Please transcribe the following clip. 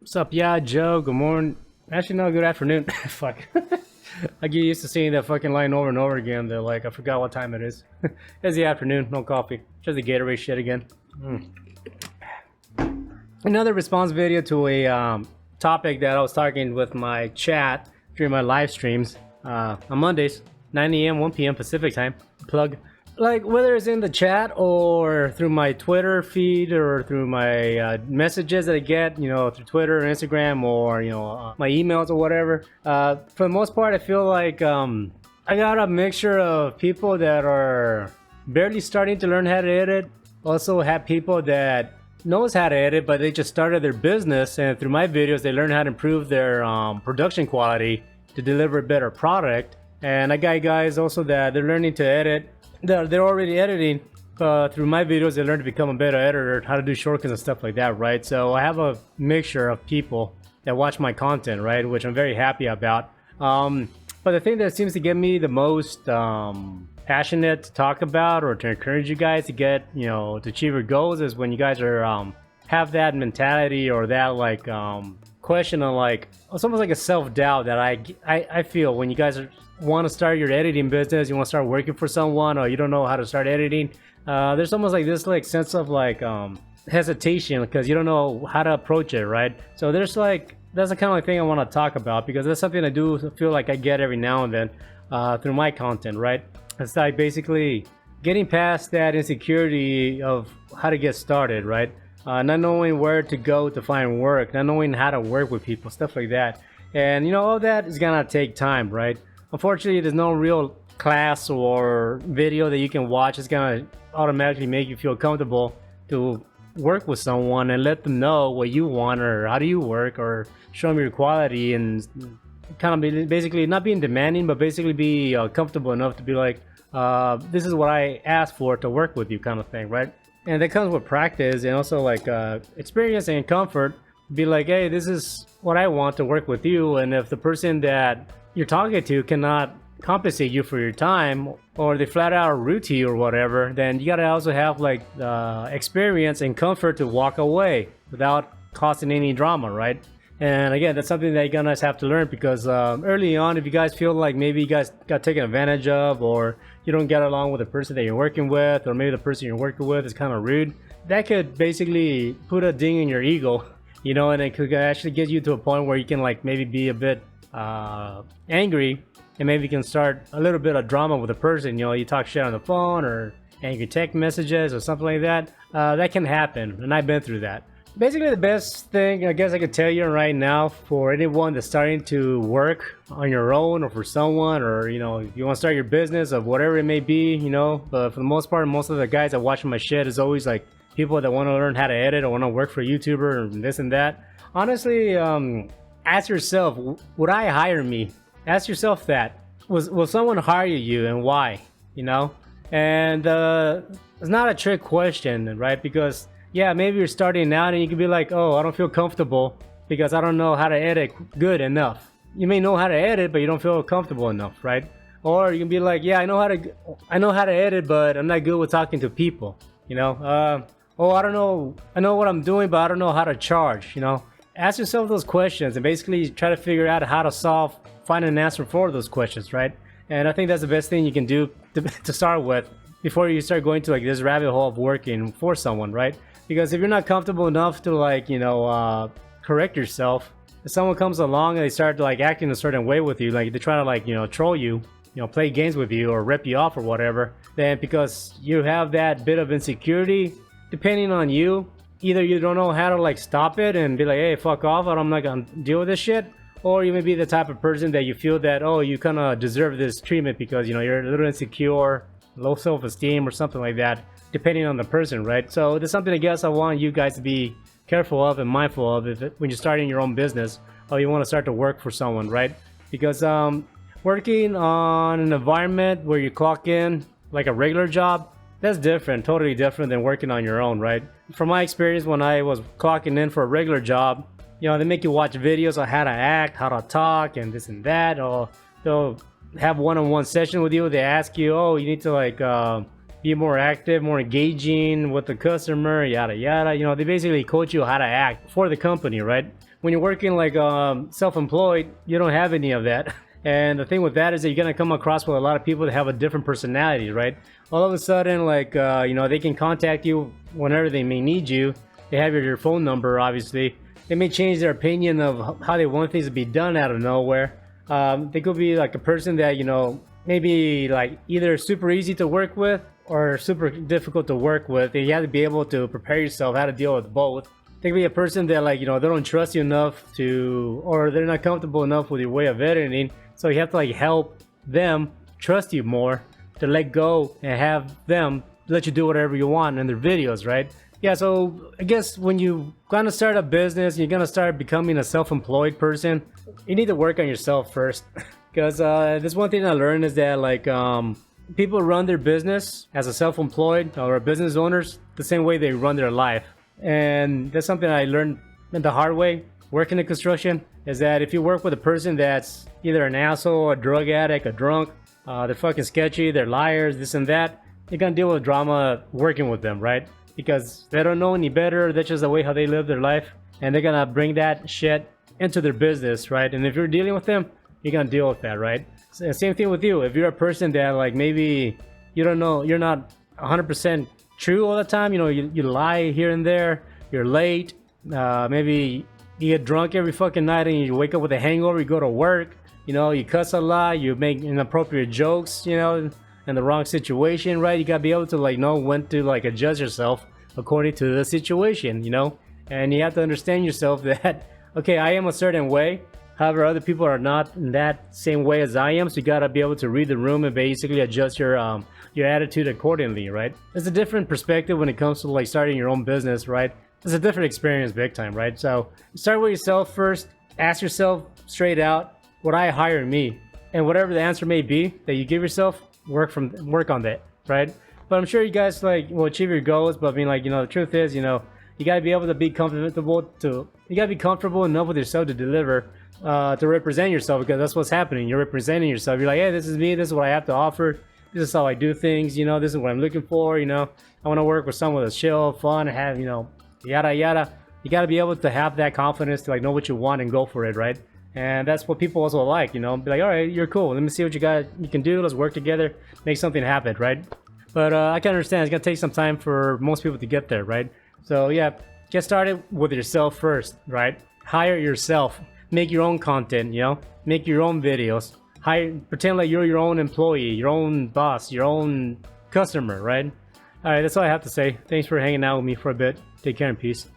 What's up? Yeah, Joe. Good morning. Actually, no, good afternoon. Fuck. I get used to seeing that fucking line over and over again. They're like, I forgot what time it is. It's the afternoon, no coffee. Just the Gatorade shit again. Another response video to a topic that I was talking with my chat during my live streams on Mondays, 9 a.m., 1 p.m. Pacific time. Plug. Like, whether it's in the chat or through my Twitter feed or through my messages that I get, you know, through Twitter or Instagram or, you know, my emails or whatever. For the most part, I feel like I got a mixture of people that are barely starting to learn how to edit. Also have people that knows how to edit, but they just started their business, and through my videos, they learn how to improve their production quality to deliver a better product. And I got guys also that they're learning to edit. They're already editing. Through my videos, they learn to become a better editor, how to do shortcuts and stuff like that, right? So I have a mixture of people that watch my content, right? Which I'm very happy about. But the thing that seems to get me the most passionate to talk about or to encourage you guys to get, you know, to achieve your goals is when you guys are have that mentality or that like question on like, it's almost like a self-doubt that I feel when you guys want to start your editing business, you want to start working for someone, or you don't know how to start editing. There's almost like this like sense of like hesitation because you don't know how to approach it, right? So there's like, that's the kind of like thing I want to talk about because that's something I do feel like I get every now and then through my content, right? It's like basically getting past that insecurity of how to get started, right? Not knowing where to go to find work, not knowing how to work with people, stuff like that. And you know, all that is gonna take time, right? Unfortunately, there's no real class or video that you can watch. It's gonna automatically make you feel comfortable to work with someone and let them know what you want or how do you work, or show them your quality and kind of be basically not being demanding, but basically be comfortable enough to be like, this is what I asked for to work with you, kind of thing, right? And that comes with practice and also like experience and comfort. Be like, hey, this is what I want to work with you, and if the person that you're talking to cannot compensate you for your time, or they flat out rude to you or whatever, then you gotta also have like experience and comfort to walk away without causing any drama, right? And again, that's something that you guys have to learn because early on, if you guys feel like maybe you guys got taken advantage of, or you don't get along with the person that you're working with, or maybe the person you're working with is kind of rude, that could basically put a ding in your ego, you know, and it could actually get you to a point where you can like maybe be a bit angry, and maybe you can start a little bit of drama with a person. You know, you talk shit on the phone or angry text messages or something like that. That can happen, and I've been through that. Basically, the best thing I guess I could tell you right now for anyone that's starting to work on your own or for someone, or you know, if you want to start your business of whatever it may be, you know, but for the most part, most of the guys that watch my shit is always like people that want to learn how to edit or want to work for a YouTuber and this and that. Honestly, ask yourself, would I hire me? Ask yourself that. Will someone hire you and why? You know? And it's not a trick question, right? Because yeah, maybe you're starting out and you can be like, oh, I don't feel comfortable because I don't know how to edit good enough. You may know how to edit, but you don't feel comfortable enough, right? Or you can be like, yeah, I know how to edit, but I'm not good with talking to people. You know? Oh, I don't know. I know what I'm doing, but I don't know how to charge. You know? Ask yourself those questions and basically try to figure out how to find an answer for those questions, right? And I think that's the best thing you can do to start with before you start going to like this rabbit hole of working for someone, right? Because if you're not comfortable enough to like, you know, correct yourself, if someone comes along and they start like acting a certain way with you, like they try to like, you know, troll you, you know, play games with you or rip you off or whatever, then because you have that bit of insecurity, depending on you, either you don't know how to like stop it and be like, hey, fuck off, I'm not gonna deal with this shit, or you may be the type of person that you feel that, oh, you kind of deserve this treatment because, you know, you're a little insecure, low self-esteem or something like that, depending on the person, right? So there's something I guess I want you guys to be careful of and mindful of when you're starting your own business or you want to start to work for someone, right? Because working on an environment where you clock in like a regular job, that's different, totally different than working on your own, right? From my experience when I was clocking in for a regular job, you know, they make you watch videos on how to act, how to talk, and this and that, or they'll have one-on-one session with you. They ask you, oh, you need to like be more active, more engaging with the customer, yada yada. You know, they basically coach you how to act for the company, right? when you're working like self-employed, you don't have any of that. And the thing with that is that you're gonna come across with a lot of people that have a different personality, right? All of a sudden, like they can contact you whenever they may need you. They have your phone number, obviously. They may change their opinion of how they want things to be done out of nowhere. They could be like a person that maybe like either super easy to work with or super difficult to work with. And you have to be able to prepare yourself how to deal with both. They could be a person that like they don't trust you enough to, or they're not comfortable enough with your way of editing. So you have to like help them trust you more to let go and have them let you do whatever you want in their videos, right? Yeah, so I guess when you gonna start a business, you're gonna start becoming a self-employed person, you need to work on yourself first. Because there's one thing I learned is that like people run their business as a self-employed or business owners the same way they run their life. And that's something I learned the hard way working in construction, is that if you work with a person that's either an asshole, a drug addict, a drunk, they're fucking sketchy, they're liars, this and that, you're gonna deal with drama working with them, right? Because they don't know any better, that's just the way how they live their life, and they're gonna bring that shit into their business, right? And if you're dealing with them, you're gonna deal with that, right? So, same thing with you. If you're a person that like maybe you don't know, you're not 100% true all the time, you lie here and there, you're late, maybe you get drunk every fucking night and you wake up with a hangover, you go to work, you cuss a lot, you make inappropriate jokes, in the wrong situation, right? You gotta be able to like know when to like adjust yourself according to the situation, and you have to understand yourself that okay, I am a certain way, however other people are not in that same way as I am, so you gotta be able to read the room and basically adjust your attitude accordingly, right? It's a different perspective when it comes to like starting your own business, right? It's a different experience big time, right? So start with yourself first, ask yourself straight out, would I hire me? And whatever the answer may be that you give yourself, work on that, right? But I'm sure you guys like will achieve your goals, but I mean like the truth is, you gotta be able to be comfortable enough with yourself to deliver, to represent yourself, because that's what's happening. You're representing yourself. You're like, hey, this is me, this is what I have to offer, this is how I do things, this is what I'm looking for, I want to work with someone that's chill, fun, have, yada yada. You got to be able to have that confidence to like know what you want and go for it, right? And that's what people also like, be like, all right, you're cool, let me see what you can do, let's work together, make something happen, right? But I can understand it's gonna take some time for most people to get there, right? So yeah, get started with yourself first, right? Hire yourself, make your own content, make your own videos, pretend like you're your own employee, your own boss, your own customer, right? All right, that's all I have to say. Thanks for hanging out with me for a bit. Take care and peace.